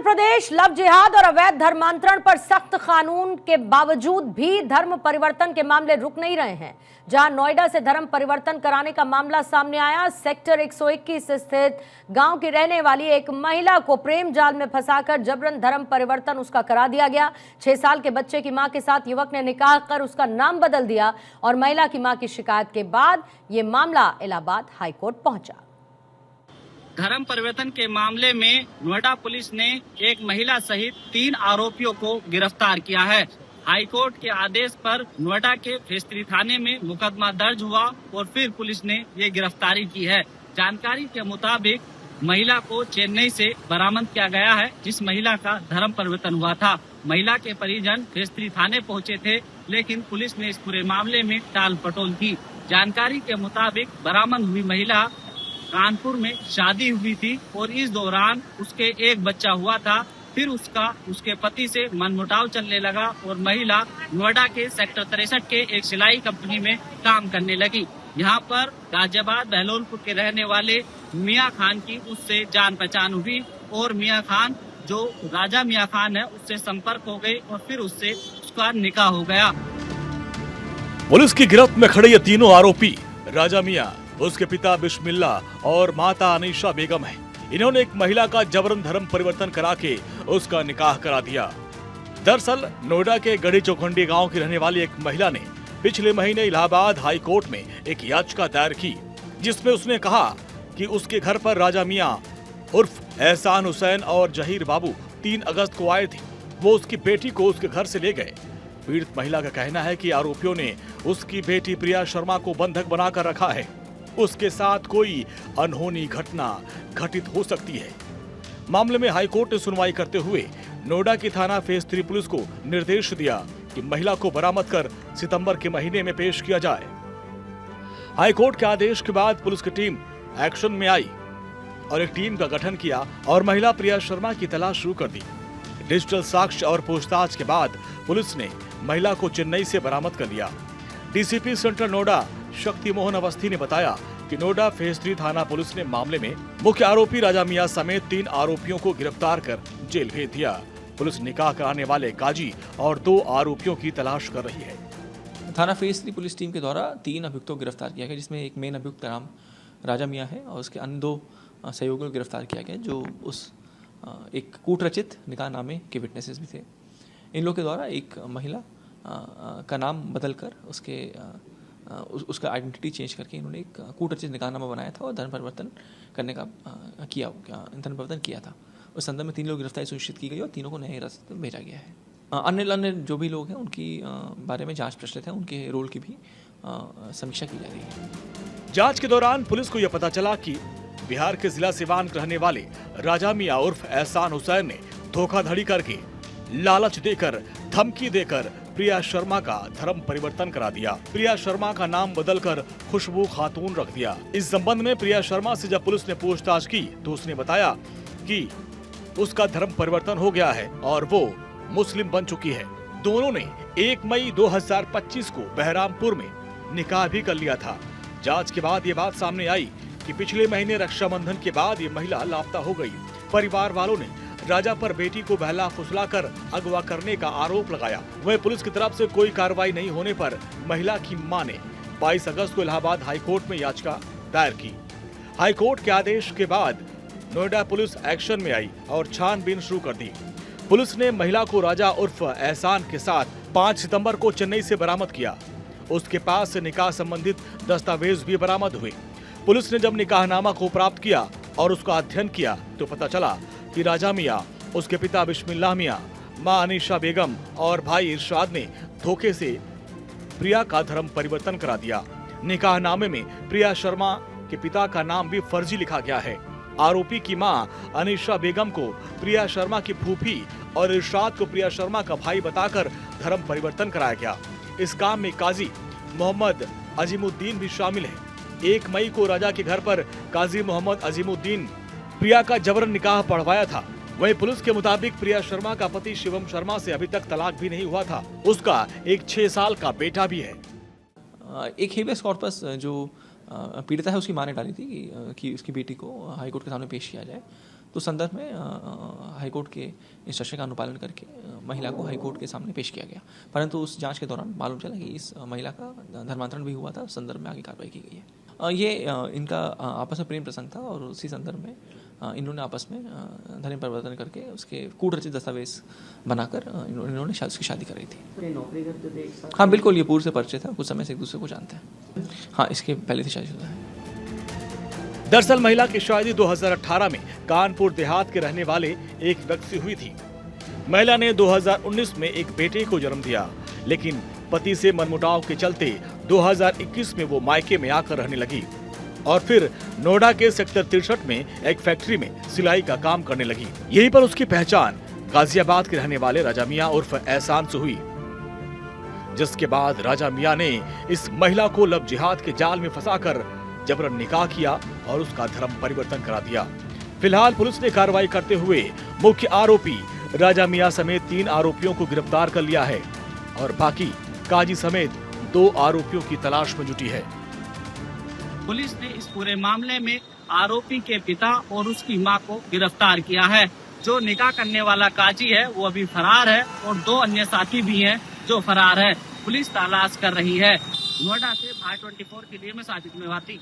प्रदेश love जिहाद और अवैध धर्मांतरण पर सख्त कानून के बावजूद भी धर्म परिवर्तन के मामले रुक नहीं रहे हैं। जहां नोएडा से धर्म परिवर्तन कराने का मामला सामने आया, सेक्टर 121 स्थित गांव की रहने वाली एक महिला को प्रेम जाल में फंसाकर जबरन धर्म परिवर्तन उसका करा दिया गया। 6 साल के बच्चे की मां के साथ युवक ने निकाह कर उसका नाम बदल दिया और महिला की मां की शिकायत के बाद ये मामला इलाहाबाद हाईकोर्ट पहुंचा। धर्म परिवर्तन के मामले में नोएडा पुलिस ने एक महिला सहित 3 आरोपियों को गिरफ्तार किया है। हाईकोर्ट के आदेश पर नोएडा के फेस 3 थाने में मुकदमा दर्ज हुआ और फिर पुलिस ने ये गिरफ्तारी की है। जानकारी के मुताबिक महिला को चेन्नई से बरामद किया गया है, जिस महिला का धर्म परिवर्तन हुआ था। महिला के परिजन फेस 3 थाने पहुंचे थे, लेकिन पुलिस ने इस पूरे मामले में टाल पटोल की। जानकारी के मुताबिक बरामद हुई महिला कानपुर में शादी हुई थी और इस दौरान उसके एक बच्चा हुआ था। फिर उसके पति से मनमुटाव चलने लगा और महिला नोएडा के सेक्टर 63 के एक सिलाई कंपनी में काम करने लगी। यहाँ पर गाजियाबाद बहलोलपुर के रहने वाले मियां खान की उससे जान पहचान हुई और मियां खान जो राजा मियां खान है उससे संपर्क हो गए और फिर उससे उसका निकाह हो गया। पुलिस की गिरफ्त में खड़े ये तीनों आरोपी राजा मियां, उसके पिता बिस्मिल्ला और माता अनीशा बेगम है। इन्होंने एक महिला का जबरन धर्म परिवर्तन करा के उसका निकाह करा दिया। दरअसल नोएडा के गढ़ी चौखंडी गांव की रहने वाली एक महिला ने पिछले महीने इलाहाबाद हाई कोर्ट में एक याचिका दायर की, जिसमें उसने कहा कि उसके घर पर राजा मियां उर्फ एहसान हुसैन और जहीर बाबू 3 अगस्त को आए थे। वो उसकी बेटी को उसके घर से ले गए। पीड़ित महिला का कहना है कि आरोपियों ने उसकी बेटी प्रिया शर्मा को बंधक बनाकर रखा है। उसके साथ कोई अनहोनी घटना घटित हो सकती है। मामले में हाईकोर्ट ने सुनवाई करते हुए नोएडा की थाना फेस 3 पुलिस को निर्देश दिया कि महिला को बरामद कर सितंबर के महीने में पेश किया जाए। हाईकोर्ट के आदेश के बाद पुलिस की टीम एक्शन में आई और एक टीम का गठन किया और महिला प्रिया शर्मा की तलाश शुरू कर दी। डिजिटल साक्ष्य और पूछताछ के बाद पुलिस ने महिला को चेन्नई से बरामद कर लिया। डीसीपी सेंट्रल नोएडा शक्ति मोहन अवस्थी ने बताया कि नोएडा फेस 3 थाना पुलिस ने मामले में मुख्य आरोपी राजा मियां समेत 3 आरोपियों को गिरफ्तार कर जेल भेज दिया। पुलिस निकाह कराने वाले काजी और 2 आरोपियों की तलाश कर रही है। थाना फेस 3 पुलिस टीम के द्वारा 3 अभियुक्तों को गिरफ्तार किया गया, जिसमें एक मेन अभियुक्त का नाम राजा मियां है और उसके अन्य 2 सहयोगियों को गिरफ्तार किया गया, जो उस एक कूटरचित निकाह नामे के विटनेसेस भी थे। इन लोगों के द्वारा एक महिला का नाम बदलकर उसका आइडेंटिटी चेंज करके इन्होंने एक कूटरचित निकाहनामा बनाया था और धर्म परिवर्तन करने का धर्म परिवर्तन किया था। उस संदर्भ में 3 लोग गिरफ्तारी सुनिश्चित की गई और तीनों को न्यायिक हिरासत में भेजा गया है। अन्य जो भी लोग हैं उनकी बारे में जांच प्रचलित है, उनके रोल की भी समीक्षा की जा रही है। जांच के दौरान पुलिस को यह पता चला कि बिहार के जिला सिवान के रहने वाले राजा मियां उर्फ एहसान हुसैन ने धोखाधड़ी करके, लालच देकर, धमकी देकर प्रिया शर्मा का धर्म परिवर्तन करा दिया। प्रिया शर्मा का नाम बदलकर खुशबू खातून रख दिया। इस संबंध में प्रिया शर्मा से जब पुलिस ने पूछताछ की तो उसने बताया कि उसका धर्म परिवर्तन हो गया है और वो मुस्लिम बन चुकी है। दोनों ने 1 मई 2025 को बहरामपुर में निकाह भी कर लिया था। जांच के बाद ये बात सामने आई कि पिछले महीने रक्षाबंधन के बाद ये महिला लापता हो गई। परिवार वालों ने राजा पर बेटी को बहला फुसला कर अगवा करने का आरोप लगाया। वहीं पुलिस की तरफ से कोई कार्रवाई नहीं होने पर महिला की मां ने 22 अगस्त को इलाहाबाद हाईकोर्ट में याचिका दायर की। हाईकोर्ट के आदेश के बाद नोएडा पुलिस एक्शन में आई और छानबीन शुरू कर दी। पुलिस ने महिला को राजा उर्फ एहसान के साथ 5 सितंबर को चेन्नई से बरामद किया। उसके पास से निकाह संबंधित दस्तावेज भी बरामद हुए। पुलिस ने जब निकाहनामा को प्राप्त किया और उसका अध्ययन किया तो पता चला कि राजा मियां, उसके पिता बिस्मिल्लाह मियां, मां अनीशा बेगम और भाई इरशाद ने धोखे से प्रिया का धर्म परिवर्तन करा दिया। निकाहनामे में प्रिया शर्मा के पिता का नाम भी फर्जी लिखा गया है। आरोपी की मां अनीशा बेगम को प्रिया शर्मा की फूफी और इरशाद को प्रिया शर्मा का भाई बताकर धर्म परिवर्तन कराया गया। इस काम में काजी मोहम्मद अजीमुद्दीन भी शामिल है। 1 मई को राजा के घर पर काजी मोहम्मद अजीमुद्दीन प्रिया का जबरन निकाह पढ़वाया था। वहीं पुलिस के मुताबिक प्रिया शर्मा का पति शिवम शर्मा से अभी तक तलाक भी नहीं हुआ था। उसका एक 6 साल का बेटा भी है। एक हेबियस कॉर्पस जो पीड़िता है उसकी मां ने डाली थी कि उसकी बेटी को हाईकोर्ट के सामने पेश किया जाए। तो संदर्भ में हाईकोर्ट के इंस्ट्रक्शन का अनुपालन करके महिला को हाईकोर्ट के सामने पेश किया गया, परंतु उस जांच के दौरान मालूम चला कि इस महिला का धर्मांतरण भी हुआ था। उस संदर्भ में आगे कार्रवाई की गई है। ये इनका आपस में प्रेम प्रसंग था और उसी संदर्भ में इन्होंने आपस में धर्म परिवर्तन करके उसके कूट रचित दस्तावेज बनाकर इन्होंने उसकी शादी कराई थी। नौकरी करते थे एक साथ? हाँ बिल्कुल, ये पूर्व से परिचित है, कुछ समय से एक दूसरे को जानते हैं। हाँ, इसके पहले से शादीशुदा है। दरअसल महिला की शादी 2018 में कानपुर देहात के रहने वाले एक व्यक्ति से हुई थी। महिला ने 2019 में एक बेटे को जन्म दिया, लेकिन पति से मनमुटाव के चलते 2021 में वो मायके में आकर रहने लगी और फिर नोएडा के सेक्टर 63 में एक फैक्ट्री में सिलाई का काम करने लगी। यहीं पर उसकी पहचान गाजियाबाद के रहने वाले राजा मियां उर्फ एहसान से हुई, जिसके बाद राजा मियां ने इस महिला को लव जिहाद के जाल में फंसाकर जबरन निकाह किया और उसका धर्म परिवर्तन करा दिया। फिलहाल पुलिस ने कार्रवाई करते हुए मुख्य आरोपी राजा मियां समेत 3 आरोपियों को गिरफ्तार कर लिया है और बाकी काजी समेत 2 आरोपियों की तलाश में जुटी है। पुलिस ने इस पूरे मामले में आरोपी के पिता और उसकी मां को गिरफ्तार किया है। जो निकाह करने वाला काजी है वो अभी फरार है और 2 अन्य साथी भी हैं जो फरार है। पुलिस तलाश कर रही है। नोएडा से भारत 24 के लिए मैं साजिद मेवाती।